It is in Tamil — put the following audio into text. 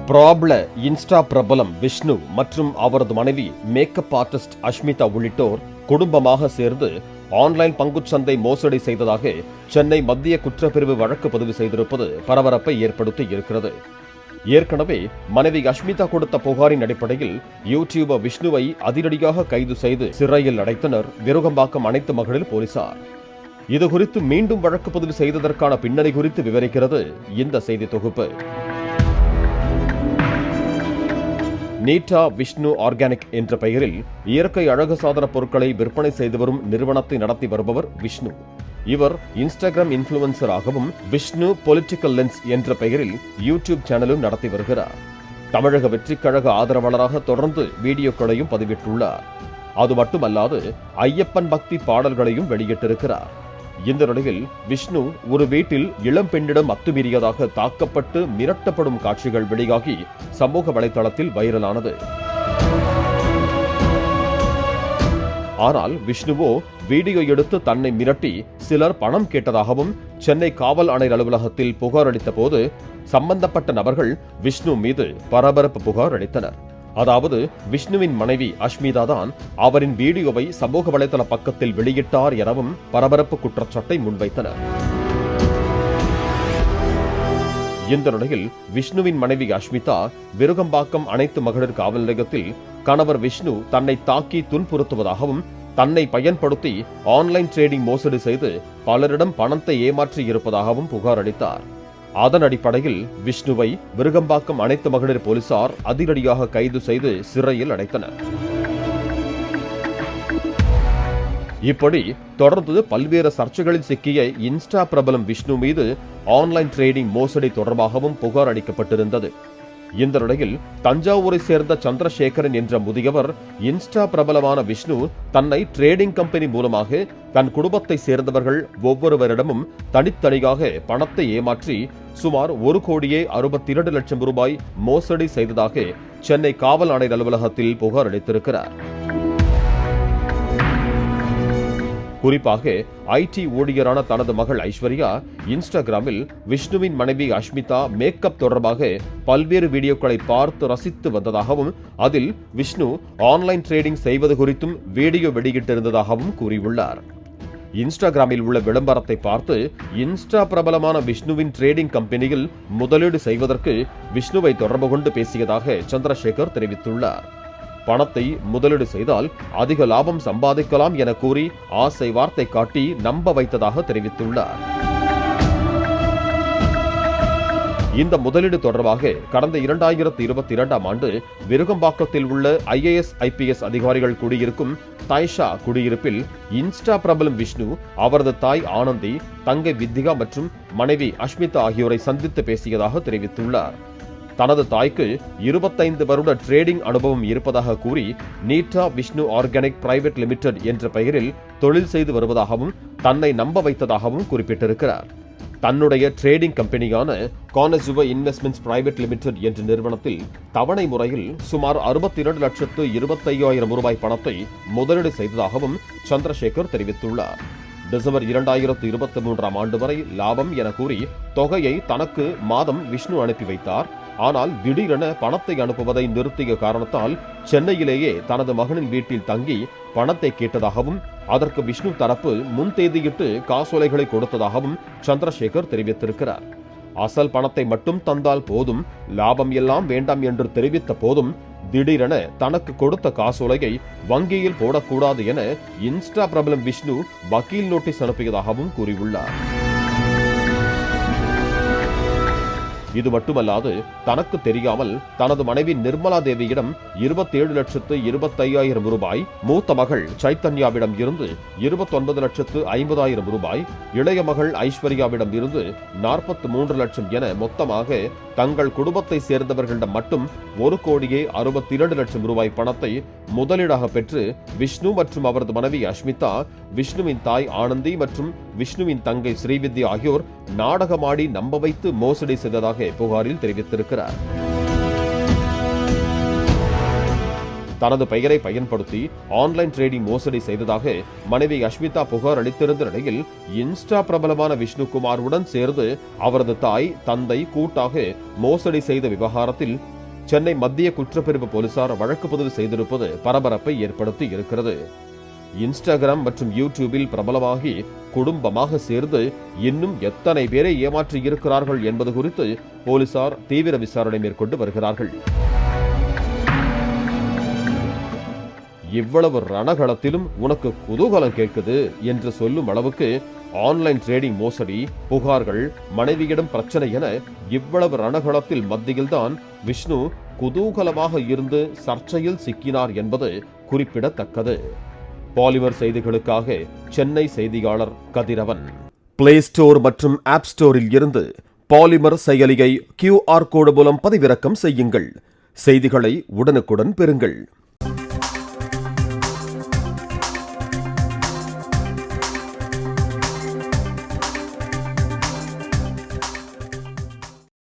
பிராப்ள இன்ஸ்டா பிரபலம் விஷ்ணு மற்றும் அவரது மனைவி மேக்கப் ஆர்டிஸ்ட் அஷ்மிதா உள்ளிட்டோர் குடும்பமாக சேர்ந்து ஆன்லைன் பங்குச்சந்தை மோசடி செய்ததாக சென்னை மத்திய குற்றப்பிரிவு வழக்கு பதிவு செய்திருப்பது பரபரப்பை ஏற்படுத்தி இருக்கிறது. ஏற்கனவே மனைவி அஷ்மிதா கொடுத்த புகாரின் அடிப்படையில் யூடியூபர் விஷ்ணுவை அதிரடியாக கைது செய்து சிறையில் அடைத்தனர் விருகம்பாக்கம் அனைத்து மகளிர் போலீசார். இதுகுறித்து மீண்டும் வழக்கு பதிவு செய்ததற்கான பின்னணி குறித்து விவரிக்கிறது இந்த செய்தி தொகுப்பு. நீட்டா விஷ்ணு ஆர்கானிக் என்ற பெயரில் இயற்கை அழகு சாதன பொருட்களை விற்பனை செய்து வரும் நிறுவனத்தை நடத்தி வருபவர் விஷ்ணு. இவர் இன்ஸ்டாகிராம் இன்ஃபுளுசராகவும் விஷ்ணு பொலிட்டிக்கல் லென்ஸ் என்ற பெயரில் யூடியூப் சேனலும் நடத்தி வருகிறார். தமிழக வெற்றிக் கழக ஆதரவாளராக தொடர்ந்து வீடியோக்களையும் பதிவிட்டுள்ளார். அது மட்டுமல்லாது ஐயப்பன் பக்தி பாடல்களையும் வெளியிட்டிருக்கிறார். இந்த நிலையில் விஷ்ணு ஒரு வீட்டில் இளம் பெண்ணிடம் அத்துமீறியதாக தாக்கப்பட்டு மிரட்டப்படும் காட்சிகள் வெளியாகி சமூக வலைதளத்தில் வைரலானது. ஆனால் விஷ்ணுவோ வீடியோ எடுத்து தன்னை மிரட்டி சிலர் பணம் கேட்டதாகவும் சென்னை காவல் ஆணையர் அலுவலகத்தில் புகார் அளித்த போது சம்பந்தப்பட்ட நபர்கள் விஷ்ணு மீது பரபரப்பு புகார் அளித்தனர். அதாவது விஷ்ணுவின் மனைவி அஷ்மிதா தான் அவரின் வீடியோவை சமூக வலைதள பக்கத்தில் வெளியிட்டார் எனவும் பரபரப்பு குற்றச்சாட்டை முன்வைத்தனர். இந்த நிலையில் விஷ்ணுவின் மனைவி அஷ்மிதா விருகம்பாக்கம் அனைத்து மகளிர் காவல் நிலையத்தில் கணவர் விஷ்ணு தன்னை தாக்கி துன்புறுத்துவதாகவும் தன்னை பயன்படுத்தி ஆன்லைன் ட்ரேடிங் மோசடி செய்து பலரிடம் பணத்தை ஏமாற்றி இருப்பதாகவும் புகார் அளித்தார். அதன் அடிப்படையில் விஷ்ணுவை விருகம்பாக்கம் அனைத்து மகளிர் போலீசார் அதிரடியாக கைது செய்து சிறையில் அடைத்தனர். இப்படி தொடர்ந்து பல்வேறு சர்ச்சைகளில் சிக்கிய இன்ஸ்டா பிரபலம் விஷ்ணு மீது ஆன்லைன் ட்ரேடிங் மோசடி தொடர்பாகவும் புகார் அளிக்கப்பட்டிருந்தது. இந்த நிலையில் தஞ்சாவூரை சேர்ந்த சந்திரசேகரன் என்ற முதியவர் இன்ஸ்டா பிரபலமான விஷ்ணு தன்னை ட்ரேடிங் கம்பெனி மூலமாக தன் குடும்பத்தை சேர்ந்தவர்கள் ஒவ்வொருவரிடமும் தனித்தனியாக பணத்தை ஏமாற்றி சுமார் 1,62,00,000 ரூபாய் மோசடி செய்ததாக சென்னை காவல் ஆணையர் அலுவலகத்தில் புகார் அளித்திருக்கிறார். குறிப்பாக ஐடி ஊழியரான தனது மகள் ஐஸ்வர்யா இன்ஸ்டாகிராமில் விஷ்ணுவின் மனைவி அஷ்மிதா மேக்கப் தொடர்பாக பல்வேறு வீடியோக்களை பார்த்து ரசித்து வந்ததாகவும் அதில் விஷ்ணு ஆன்லைன் ட்ரேடிங் செய்வது குறித்தும் வீடியோ வெளியிட்டிருந்ததாகவும் கூறியுள்ளார். இன்ஸ்டாகிராமில் உள்ள விளம்பரத்தை பார்த்து இன்ஸ்டா பிரபலமான விஷ்ணுவின் ட்ரேடிங் கம்பெனியில் முதலீடு செய்வதற்கு விஷ்ணுவை தொடர்பு கொண்டு பேசியதாக சந்திரசேகர் தெரிவித்துள்ளார். பணத்தை முதலீடு செய்தால் அதிக லாபம் சம்பாதிக்கலாம் என கூறி ஆசை வார்த்தை காட்டி நம்ப வைத்ததாக தெரிவித்துள்ளார். இந்த முதலீடு தொடர்பாக கடந்த 2022ஆம் ஆண்டு விருகம்பாக்கத்தில் உள்ள IAS IPS அதிகாரிகள் குடியிருக்கும் தாய்ஷா குடியிருப்பில் இன்ஸ்டா பிரபலம் விஷ்ணு அவரது தாய் ஆனந்தி, தங்கை வித்திகா மற்றும் மனைவி அஷ்மிதா ஆகியோரை சந்தித்து பேசியதாக தெரிவித்துள்ளார். தனது தாய்க்கு 25 வருட ட்ரேடிங் அனுபவம் இருப்பதாக கூறி நீட்டா விஷ்ணு ஆர்கானிக் பிரைவேட் லிமிடெட் என்ற பெயரில் தொழில் செய்து வருவதாகவும் தன்னை நம்ப வைத்ததாகவும் குறிப்பிட்டிருக்கிறார். தன்னுடைய ட்ரேடிங் கம்பெனியான கானசுவ இன்வெஸ்ட்மெண்ட்ஸ் பிரைவேட் லிமிடெட் என்ற நிறுவனத்தில் தவணை முறையில் சுமார் 62,25,000 ரூபாய் பணத்தை முதலீடு செய்ததாகவும் சந்திரசேகர் தெரிவித்துள்ளார். டிசம்பர் 2023ஆம் ஆண்டு வரை லாபம் என கூறி தொகையை தனக்கு மாதம் விஷ்ணு அனுப்பி வைத்தார். ஆனால் திடீரென பணத்தை அனுப்புவதை நிறுத்திய காரணத்தால் சென்னையிலேயே தனது மகனின் வீட்டில் தங்கி பணத்தை கேட்டதாகவும் அதற்கு விஷ்ணு தரப்பு முன்தேதியிட்டு காசோலைகளை கொடுத்ததாகவும் சந்திரசேகர் தெரிவித்திருக்கிறார். அசல் பணத்தை மட்டும் தந்தால் போதும், லாபம் எல்லாம் வேண்டாம் என்று தெரிவித்த போதும் திடீரென தனக்கு கொடுத்த காசோலையை வங்கியில் போடக்கூடாது என இன்ஸ்டா பிரபலம் விஷ்ணு வக்கீல் நோட்டீஸ் அனுப்பியதாகவும் கூறியுள்ளார். இது மட்டுமல்லாது தனக்கு தெரியாமல் தனது மனைவி நிர்மலா தேவியிடம் 27,25,000 ரூபாய், மூத்த மகள் சைத்தன்யாவிடம் இருந்து 29,50,000 ரூபாய், இளைய மகள் ஐஸ்வர்யாவிடம் இருந்து 43 லட்சம் என மொத்தமாக தங்கள் குடும்பத்தை சேர்ந்தவர்களிடம் மட்டும் 1,62,00,000 ரூபாய் பணத்தை முதலீடாக பெற்று விஷ்ணு மற்றும் அவரது மனைவி அஷ்மிதா, விஷ்ணுவின் தாய் ஆனந்தி மற்றும் விஷ்ணுவின் தங்கை ஸ்ரீவித்யா ஆகியோர் நாடகமாடி நம்ப வைத்து மோசடி செய்ததாக புகாரில் தெரிவித்திருக்கிறார். தனது பெயரை பயன்படுத்தி ஆன்லைன் ட்ரேடிங் மோசடி செய்ததாக மனைவி அஷ்மிதா புகார் அளித்திருந்த நிலையில் இன்ஸ்டா பிரபலமான விஷ்ணுகுமாருடன் சேர்ந்து அவரது தாய், தந்தை கூட்டாக மோசடி செய்த விவகாரத்தில் சென்னை மத்திய குற்றப்பிரிவு போலீசார் வழக்கு பதிவு செய்திருப்பது பரபரப்பை ஏற்படுத்தி இருக்கிறது. இன்ஸ்டாகிராம் மற்றும் யூடியூபில் பிரபலமாகி குடும்பமாக சேர்ந்து இன்னும் எத்தனை பேரை ஏமாற்றி இருக்கிறார்கள் என்பது குறித்து போலீசார் தீவிர விசாரணை மேற்கொண்டு வருகிறார்கள். இவ்வளவு ரணகளத்திலும் உனக்கு குதூகலம் கேட்குது என்று சொல்லும் அளவுக்கு ஆன்லைன் ட்ரேடிங் மோசடி, புகார்கள், மனைவியிடம் பிரச்சனை என இவ்வளவு ரணகளத்தில் மத்தியில்தான் விஷ்ணு குதூகலமாக இருந்து சர்ச்சையில் சிக்கினார் என்பது குறிப்பிடத்தக்கது. பாலிமர் செய்திகளுக்காக சென்னை செய்தியாளர் கதிரவன். பிளே ஸ்டோர் மற்றும் ஆப் ஸ்டோரில் இருந்து பாலிமர் செயலியை QR கோடு மூலம் பதிவிறக்கம் செய்யுங்கள். செய்திகளை உடனுக்குடன் பெறுங்கள்.